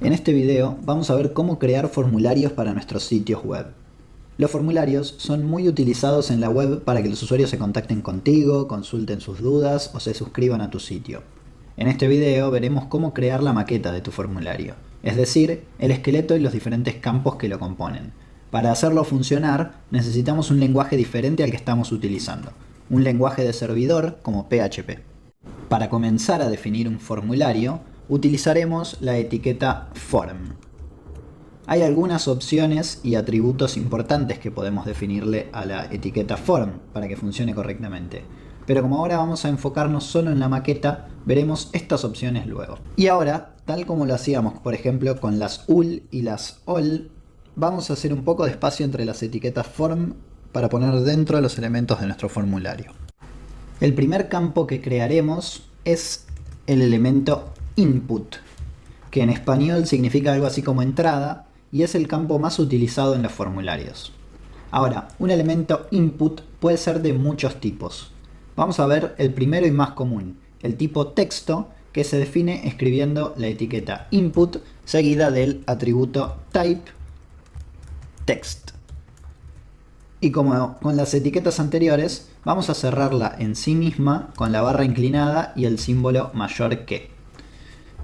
En este video vamos a ver cómo crear formularios para nuestros sitios web. Los formularios son muy utilizados en la web para que los usuarios se contacten contigo, consulten sus dudas o se suscriban a tu sitio. En este video veremos cómo crear la maqueta de tu formulario, es decir, el esqueleto y los diferentes campos que lo componen. Para hacerlo funcionar necesitamos un lenguaje diferente al que estamos utilizando, un lenguaje de servidor como PHP. Para comenzar a definir un formulario, utilizaremos la etiqueta form. Hay algunas opciones y atributos importantes que podemos definirle a la etiqueta form para que funcione correctamente. Pero como ahora vamos a enfocarnos solo en la maqueta, veremos estas opciones luego. Y ahora, tal como lo hacíamos por ejemplo con las ul y las all, vamos a hacer un poco de espacio entre las etiquetas form para poner dentro los elementos de nuestro formulario. El primer campo que crearemos es el elemento input, que en español significa algo así como entrada y es el campo más utilizado en los formularios. Ahora, un elemento input puede ser de muchos tipos. Vamos a ver el primero y más común, el tipo texto, que se define escribiendo la etiqueta input seguida del atributo type text. Y como con las etiquetas anteriores, vamos a cerrarla en sí misma con la barra inclinada y el símbolo mayor que.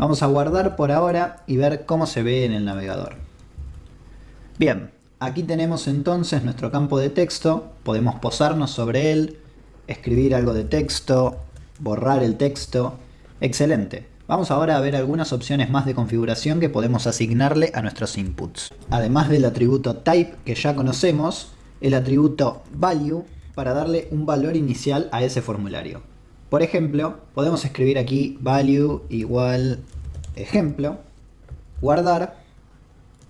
Vamos a guardar por ahora y ver cómo se ve en el navegador. Bien, aquí tenemos entonces nuestro campo de texto, podemos posarnos sobre él, escribir algo de texto, borrar el texto. Excelente. Vamos ahora a ver algunas opciones más de configuración que podemos asignarle a nuestros inputs. Además del atributo type que ya conocemos, el atributo value para darle un valor inicial a ese formulario. Por ejemplo, podemos escribir aquí value igual ejemplo, guardar,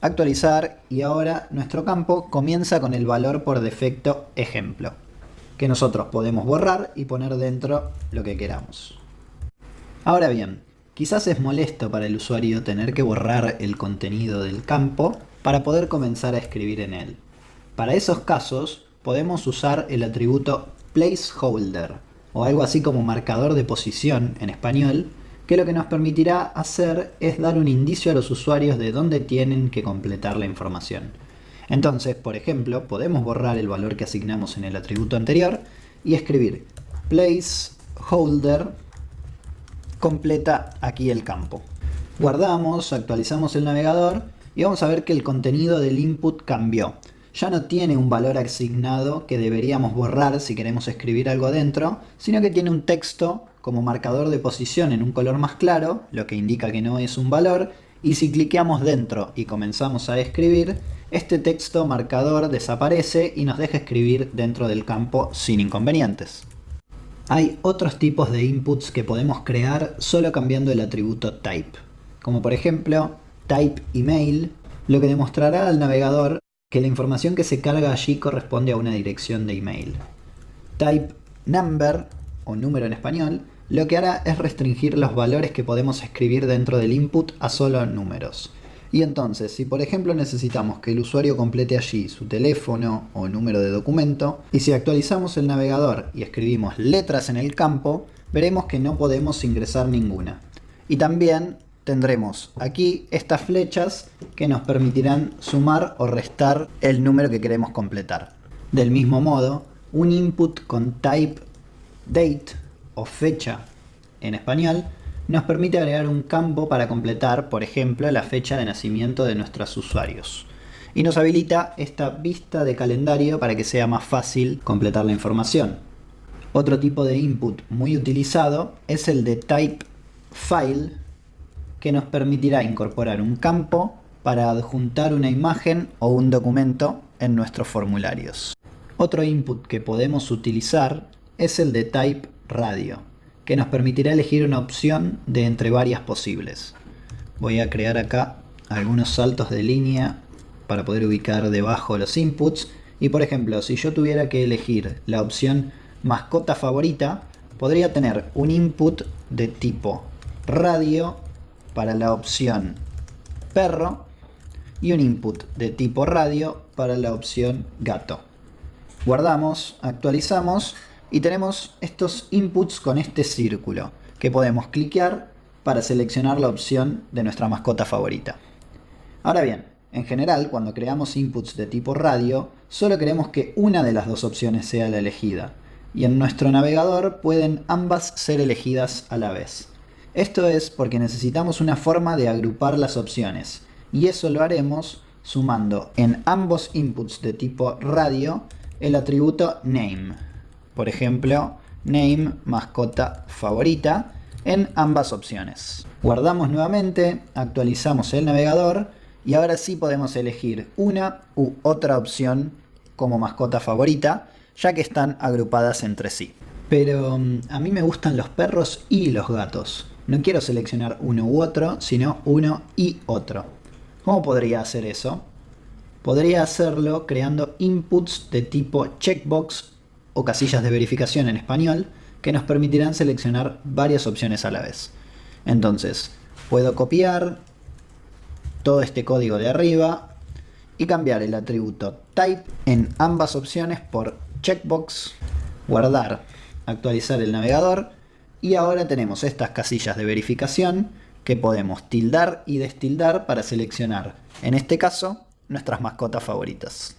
actualizar y ahora nuestro campo comienza con el valor por defecto ejemplo, que nosotros podemos borrar y poner dentro lo que queramos. Ahora bien, quizás es molesto para el usuario tener que borrar el contenido del campo para poder comenzar a escribir en él. Para esos casos podemos usar el atributo placeholder o algo así como marcador de posición en español, que lo que nos permitirá hacer es dar un indicio a los usuarios de dónde tienen que completar la información. Entonces, por ejemplo, podemos borrar el valor que asignamos en el atributo anterior y escribir placeholder completa aquí el campo. Guardamos, actualizamos el navegador y vamos a ver que el contenido del input cambió. Ya no tiene un valor asignado que deberíamos borrar si queremos escribir algo dentro, sino que tiene un texto como marcador de posición en un color más claro, lo que indica que no es un valor, y si cliqueamos dentro y comenzamos a escribir, este texto marcador desaparece y nos deja escribir dentro del campo sin inconvenientes. Hay otros tipos de inputs que podemos crear solo cambiando el atributo type, como por ejemplo type email, lo que demostrará al navegador que la información que se carga allí corresponde a una dirección de email. Type number, o número en español, lo que hará es restringir los valores que podemos escribir dentro del input a solo números. Y entonces, si por ejemplo necesitamos que el usuario complete allí su teléfono o número de documento, y si actualizamos el navegador y escribimos letras en el campo, veremos que no podemos ingresar ninguna. Y también tendremos aquí estas flechas que nos permitirán sumar o restar el número que queremos completar. Del mismo modo, un input con type date o fecha en español nos permite agregar un campo para completar, por ejemplo, la fecha de nacimiento de nuestros usuarios. Y nos habilita esta vista de calendario para que sea más fácil completar la información. Otro tipo de input muy utilizado es el de type file, que nos permitirá incorporar un campo para adjuntar una imagen o un documento en nuestros formularios. Otro input que podemos utilizar es el de type radio, que nos permitirá elegir una opción de entre varias posibles. Voy a crear acá algunos saltos de línea para poder ubicar debajo los inputs y por ejemplo, si yo tuviera que elegir la opción mascota favorita, podría tener un input de tipo radio para la opción perro y un input de tipo radio para la opción gato. Guardamos, actualizamos y tenemos estos inputs con este círculo que podemos cliquear para seleccionar la opción de nuestra mascota favorita. Ahora bien, en general, cuando creamos inputs de tipo radio, solo queremos que una de las dos opciones sea la elegida, y en nuestro navegador pueden ambas ser elegidas a la vez. Esto es porque necesitamos una forma de agrupar las opciones, y eso lo haremos sumando en ambos inputs de tipo radio el atributo name. Por ejemplo, name mascota favorita en ambas opciones. Guardamos nuevamente, actualizamos el navegador y ahora sí podemos elegir una u otra opción como mascota favorita, ya que están agrupadas entre sí. Pero a mí me gustan los perros y los gatos. No quiero seleccionar uno u otro, sino uno y otro. ¿Cómo podría hacer eso? Podría hacerlo creando inputs de tipo checkbox o casillas de verificación en español que nos permitirán seleccionar varias opciones a la vez. Entonces, puedo copiar todo este código de arriba y cambiar el atributo type en ambas opciones por checkbox, guardar, actualizar el navegador y ahora tenemos estas casillas de verificación que podemos tildar y destildar para seleccionar, en este caso, nuestras mascotas favoritas.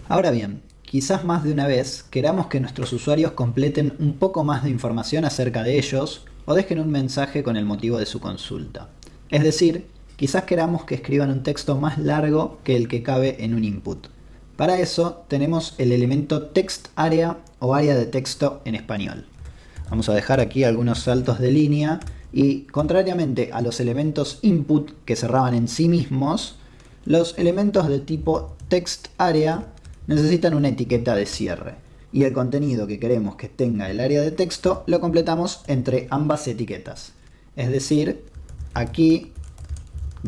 Ahora bien, quizás más de una vez queramos que nuestros usuarios completen un poco más de información acerca de ellos o dejen un mensaje con el motivo de su consulta. Es decir, quizás queramos que escriban un texto más largo que el que cabe en un input. Para eso tenemos el elemento text area o área de texto en español. Vamos a dejar aquí algunos saltos de línea y, contrariamente a los elementos input que cerraban en sí mismos, los elementos de tipo text area necesitan una etiqueta de cierre. Y el contenido que queremos que tenga el área de texto lo completamos entre ambas etiquetas. Es decir, aquí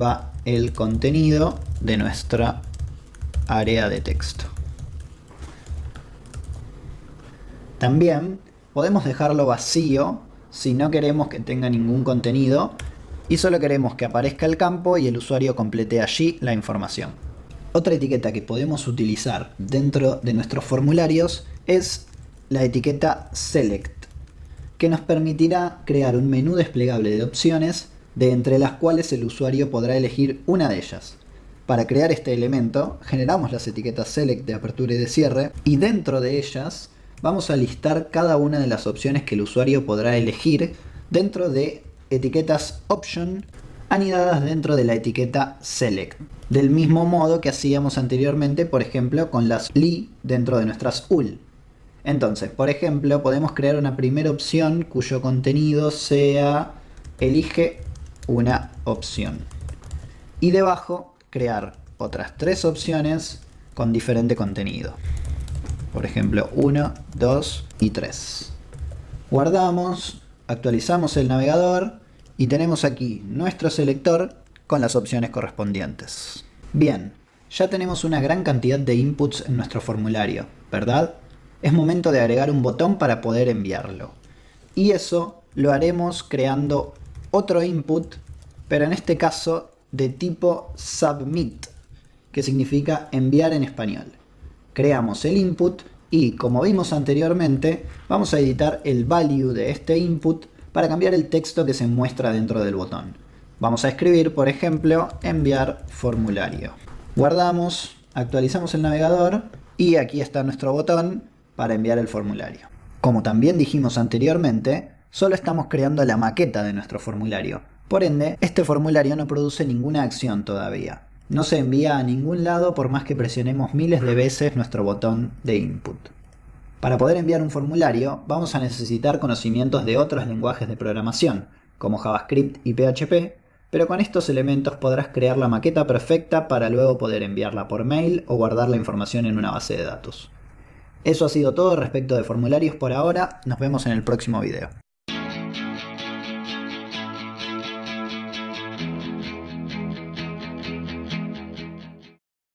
va el contenido de nuestra área de texto. También podemos dejarlo vacío si no queremos que tenga ningún contenido y solo queremos que aparezca el campo y el usuario complete allí la información. Otra etiqueta que podemos utilizar dentro de nuestros formularios es la etiqueta select, que nos permitirá crear un menú desplegable de opciones de entre las cuales el usuario podrá elegir una de ellas. Para crear este elemento, generamos las etiquetas select de apertura y de cierre y dentro de ellas vamos a listar cada una de las opciones que el usuario podrá elegir dentro de etiquetas option anidadas dentro de la etiqueta select. Del mismo modo que hacíamos anteriormente, por ejemplo, con las li dentro de nuestras ul. Entonces, por ejemplo, podemos crear una primera opción cuyo contenido sea elige una opción. Y debajo crear otras tres opciones con diferente contenido. Por ejemplo, 1, 2 y 3. Guardamos, actualizamos el navegador y tenemos aquí nuestro selector con las opciones correspondientes. Bien, ya tenemos una gran cantidad de inputs en nuestro formulario, ¿verdad? Es momento de agregar un botón para poder enviarlo. Y eso lo haremos creando otro input, pero en este caso de tipo submit, que significa enviar en español. Creamos el input y, como vimos anteriormente, vamos a editar el value de este input para cambiar el texto que se muestra dentro del botón. Vamos a escribir, por ejemplo, enviar formulario. Guardamos, actualizamos el navegador y aquí está nuestro botón para enviar el formulario. Como también dijimos anteriormente, solo estamos creando la maqueta de nuestro formulario. Por ende, este formulario no produce ninguna acción todavía. No se envía a ningún lado por más que presionemos miles de veces nuestro botón de input. Para poder enviar un formulario, vamos a necesitar conocimientos de otros lenguajes de programación, como JavaScript y PHP, pero con estos elementos podrás crear la maqueta perfecta para luego poder enviarla por mail o guardar la información en una base de datos. Eso ha sido todo respecto de formularios por ahora, nos vemos en el próximo video.